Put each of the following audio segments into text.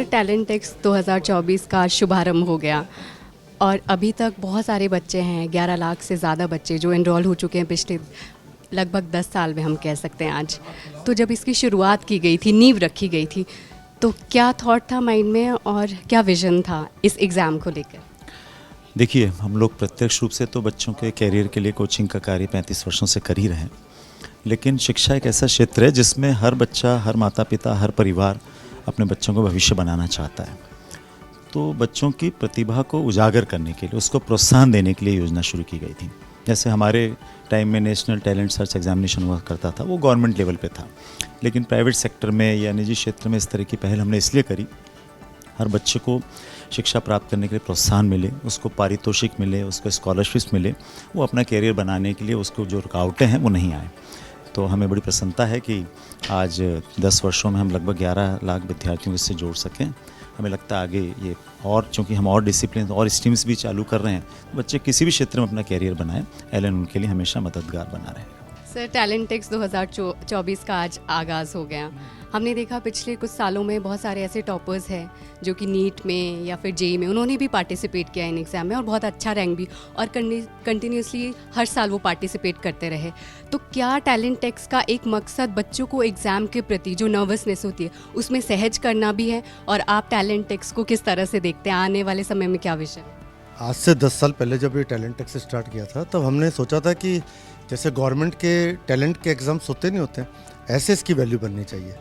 Talent x 2024 का शुभारंभ हो गया और अभी तक बहुत सारे बच्चे हैं, 11 लाख से ज़्यादा बच्चे जो एनरोल हो चुके हैं पिछले लगभग 10 साल में, हम कह सकते हैं आज। तो जब इसकी शुरुआत की गई थी, नींव रखी गई थी, तो क्या थॉट था माइंड में और क्या विज़न था इस एग्ज़ाम को लेकर? देखिए, हम लोग प्रत्यक्ष रूप से तो बच्चों के कैरियर के लिए कोचिंग का कार्य 35 वर्षों से कर ही रहे हैं, लेकिन शिक्षा एक ऐसा क्षेत्र है जिसमें हर बच्चा, हर माता पिता, हर परिवार अपने बच्चों को भविष्य बनाना चाहता है। तो बच्चों की प्रतिभा को उजागर करने के लिए, उसको प्रोत्साहन देने के लिए योजना शुरू की गई थी। जैसे हमारे टाइम में नेशनल टैलेंट सर्च एग्जामिनेशन हुआ करता था, वो गवर्नमेंट लेवल पे था, लेकिन प्राइवेट सेक्टर में या निजी क्षेत्र में इस तरह की पहल हमने इसलिए करी, हर बच्चे को शिक्षा प्राप्त करने के लिए प्रोत्साहन मिले, उसको पारितोषिक मिले, उसको स्कॉलरशिप्स मिले, वो अपना कैरियर बनाने के लिए उसको जो रुकावटें हैं वो नहीं आए। तो हमें बड़ी प्रसन्नता है कि आज 10 वर्षों में हम लगभग 11 लाख विद्यार्थियों को इससे जोड़ सकें। हमें लगता है आगे ये और, चूँकि हम और डिसिप्लिन और स्ट्रीम्स भी चालू कर रहे हैं, तो बच्चे किसी भी क्षेत्र में अपना कैरियर बनाएं, एलन उनके लिए हमेशा मददगार बना रहेगा। सर, टैलेंट एक्स 2024 का आज आगाज़ हो गया। हमने देखा पिछले कुछ सालों में बहुत सारे ऐसे टॉपर्स हैं जो कि नीट में या फिर जेई में उन्होंने भी पार्टिसिपेट किया इन एग्ज़ाम में और बहुत अच्छा रैंक भी, और कंटिन्यूसली हर साल वो पार्टिसिपेट करते रहे। तो क्या टैलेंट एक्स का एक मकसद बच्चों को एग्ज़ाम के प्रति जो नर्वसनेस होती है उसमें सहज करना भी है, और आप टैलेंट एक्स को किस तरह से देखते हैं आने वाले समय में, क्या विषय? आज से 10 साल पहले जब ये टैलेंट एक्स स्टार्ट किया था, तब हमने सोचा था कि जैसे गवर्नमेंट के टैलेंट के एग्ज़ाम्स होते नहीं होते, ऐसे इसकी वैल्यू बननी चाहिए।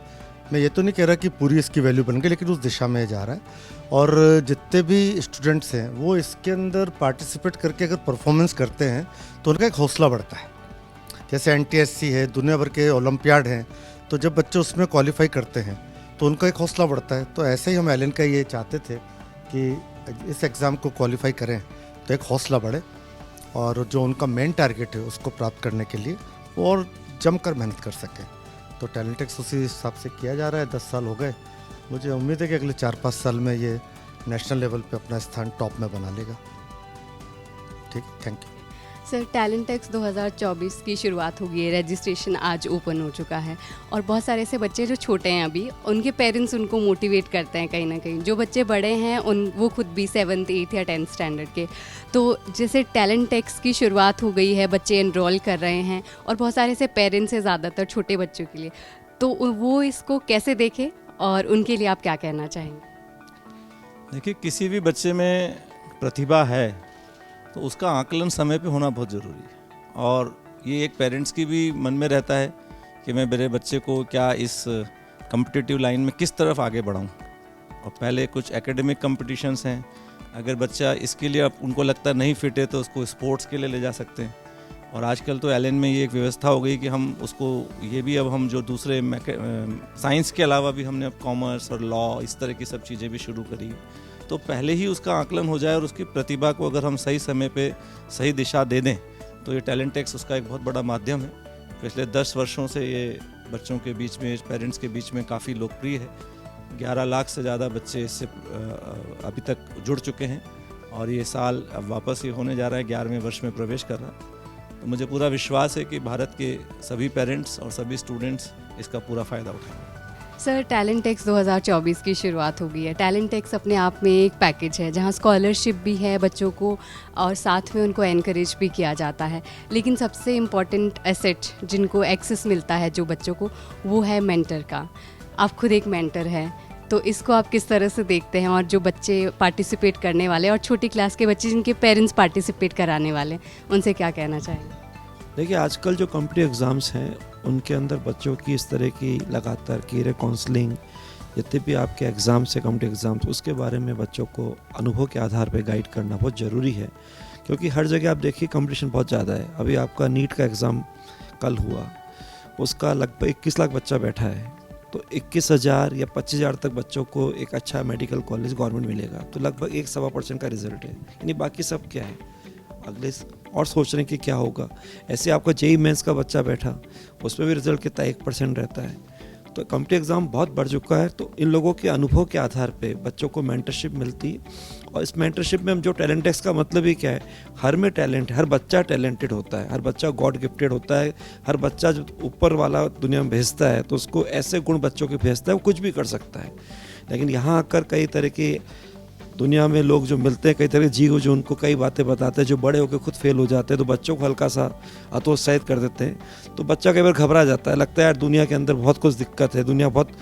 मैं ये तो नहीं कह रहा कि पूरी इसकी वैल्यू बन गई, लेकिन उस दिशा में जा रहा है। और जितने भी स्टूडेंट्स हैं वो इसके अंदर पार्टिसिपेट करके अगर परफॉर्मेंस करते हैं तो उनका एक हौसला बढ़ता है। जैसे NTSC है, दुनिया भर के ओलंपियाड हैं, तो जब बच्चे उसमें क्वालिफाई करते हैं तो उनका एक हौसला बढ़ता है। तो ऐसे ही हम एलन का ये चाहते थे कि इस एग्ज़ाम को क्वालिफाई करें तो एक हौसला बढ़े, और जो उनका मेन टारगेट है उसको प्राप्त करने के लिए वो और जमकर मेहनत कर सकें। तो टैलेंट एक्स उसी हिसाब से किया जा रहा है। 10 साल हो गए, मुझे उम्मीद है कि अगले 4-5 साल में ये नेशनल लेवल पे अपना स्थान टॉप में बना लेगा। ठीक, thank you. Sir, talent x 2024 की शुरुआत हो गई है, रजिस्ट्रेशन आज ओपन हो चुका है, और बहुत सारे ऐसे बच्चे जो छोटे हैं अभी, उनके पेरेंट्स उनको मोटिवेट करते हैं कहीं ना कहीं। जो बच्चे बड़े हैं वो खुद भी 7th 8th या 10th स्टैंडर्ड के, तो जैसे टैलेंट एक्स की शुरुआत हो गई है, बच्चे एनरोल कर रहे हैं, और बहुत सारे ऐसे पेरेंट्स हैं ज़्यादातर छोटे बच्चों के लिए, तो वो इसको कैसे देखें और उनके लिए आप क्या कहना चाहेंगे? देखिए, किसी भी बच्चे में प्रतिभा है तो उसका आकलन समय पे होना बहुत ज़रूरी है, और ये एक पेरेंट्स की भी मन में रहता है कि मैं मेरे बच्चे को क्या इस कॉम्पिटिटिव लाइन में किस तरफ आगे बढ़ाऊं। और पहले कुछ एकेडमिक कॉम्पिटिशन्स हैं, अगर बच्चा इसके लिए अब उनको लगता नहीं फिट है तो उसको स्पोर्ट्स के लिए ले जा सकते हैं। और आजकल तो एलन में ये एक व्यवस्था हो गई कि हम उसको ये भी, अब हम जो दूसरे साइंस के अलावा भी हमने अब कॉमर्स और लॉ, इस तरह की सब चीज़ें भी शुरू करी। तो पहले ही उसका आकलन हो जाए और उसकी प्रतिभा को अगर हम सही समय पे सही दिशा दे दें तो ये टैलेंट एक्स उसका एक बहुत बड़ा माध्यम है। पिछले 10 वर्षों से ये बच्चों के बीच में, पेरेंट्स के बीच में काफ़ी लोकप्रिय है। 11 लाख से ज़्यादा बच्चे इससे अभी तक जुड़ चुके हैं, और ये साल अब वापस ये होने जा रहा है, 11वें वर्ष में प्रवेश कर रहा है। तो मुझे पूरा विश्वास है कि भारत के सभी पेरेंट्स और सभी स्टूडेंट्स इसका पूरा फ़ायदा उठाएंगे। सर, टैलेंट एक्स 2024 की शुरुआत हो गई है। टैलेंट एक्स अपने आप में एक पैकेज है जहां स्कॉलरशिप भी है बच्चों को, और साथ में उनको एनकरेज भी किया जाता है, लेकिन सबसे इम्पॉर्टेंट एसेट जिनको एक्सेस मिलता है जो बच्चों को, वो है मेंटर का। आप खुद एक मेंटर हैं, तो इसको आप किस तरह से देखते हैं? और जो बच्चे पार्टिसिपेट करने वाले और छोटी क्लास के बच्चे जिनके पेरेंट्स पार्टिसिपेट कराने वाले, उनसे क्या कहना चाहेंगे? देखिए, आजकल जो कॉम्पिटिटिव एग्ज़ाम्स हैं उनके अंदर बच्चों की इस तरह की लगातार कैरियर काउंसलिंग, जितने भी आपके एग्ज़ाम्स है कॉम्पिटिटिव एग्ज़ाम्स, उसके बारे में बच्चों को अनुभव के आधार पर गाइड करना बहुत ज़रूरी है, क्योंकि हर जगह आप देखिए कंपटीशन बहुत ज़्यादा है। अभी आपका नीट का एग्ज़ाम कल हुआ, उसका लगभग 21 लाख बच्चा बैठा है, तो 21,000 या 25,000 तक बच्चों को एक अच्छा मेडिकल कॉलेज गवर्नमेंट मिलेगा, तो लगभग 1-1.25% का रिजल्ट है। यानी बाकी सब क्या है, अगले और सोच रहे हैं कि क्या होगा। ऐसे आपका जेई मेंस का बच्चा बैठा, उसमें भी रिजल्ट कितना 1% रहता है। तो कॉम्पिटिटिव एग्ज़ाम बहुत बढ़ चुका है, तो इन लोगों के अनुभव के आधार पे बच्चों को मेंटरशिप मिलती है, और इस मेंटरशिप में हम जो टैलेंट एक्स का मतलब ही क्या है, हर में टैलेंट, हर बच्चा टैलेंटेड होता है, हर बच्चा गॉड गिफ्टेड होता है, हर बच्चा जो ऊपर वाला दुनिया में भेजता है तो उसको ऐसे गुण बच्चों के भेजता है वो कुछ भी कर सकता है। लेकिन यहाँ आकर कई तरह की दुनिया में लोग जो मिलते हैं, कई तरह के जीव जो उनको कई बातें बताते हैं, जो बड़े होकर खुद फेल हो जाते हैं, तो बच्चों को हल्का सा हतोत्साहित कर देते हैं। तो बच्चा कई बार घबरा जाता है, लगता है यार दुनिया के अंदर बहुत कुछ दिक्कत है, दुनिया बहुत,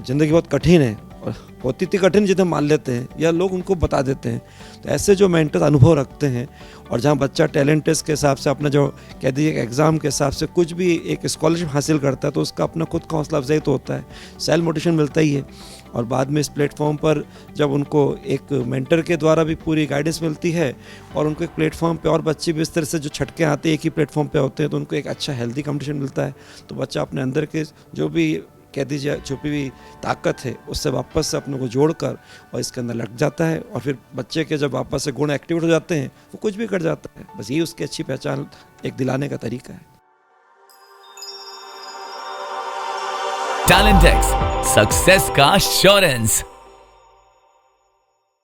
ज़िंदगी बहुत कठिन है, और होती इतनी कठिन जितने मान लेते हैं या लोग उनको बता देते हैं। तो ऐसे जो मेंटर अनुभव रखते हैं, और जहाँ बच्चा टैलेंट टेस्ट के हिसाब से अपना जो कह दीजिए एग्ज़ाम के हिसाब से कुछ भी एक स्कॉलरशिप हासिल करता है, तो उसका अपना खुद का हौसला अफजाई तो होता है, सेल्फ मोटिवेशन मिलता ही है। और बाद में इस प्लेटफॉर्म पर जब उनको एक मेंटर के द्वारा भी पूरी गाइडेंस मिलती है, और उनको एक प्लेटफॉर्म पे और बच्चे भी इस तरह से जो छटके आते हैं एक ही प्लेटफॉर्म पे होते हैं, तो उनको एक अच्छा हेल्दी कंपटीशन मिलता है। तो बच्चा अपने अंदर के जो भी कह दीजिए छुपी हुई ताकत है उससे वापस से अपने को जोड़कर और इसके अंदर लग जाता है, और फिर बच्चे के जब वापस से गुण एक्टिवेट हो जाते हैं वो कुछ भी कर जाता है। बस यही उसकी अच्छी पहचान एक दिलाने का तरीका है। टैलेंट एक्स, सक्सेस का एश्योरेंस।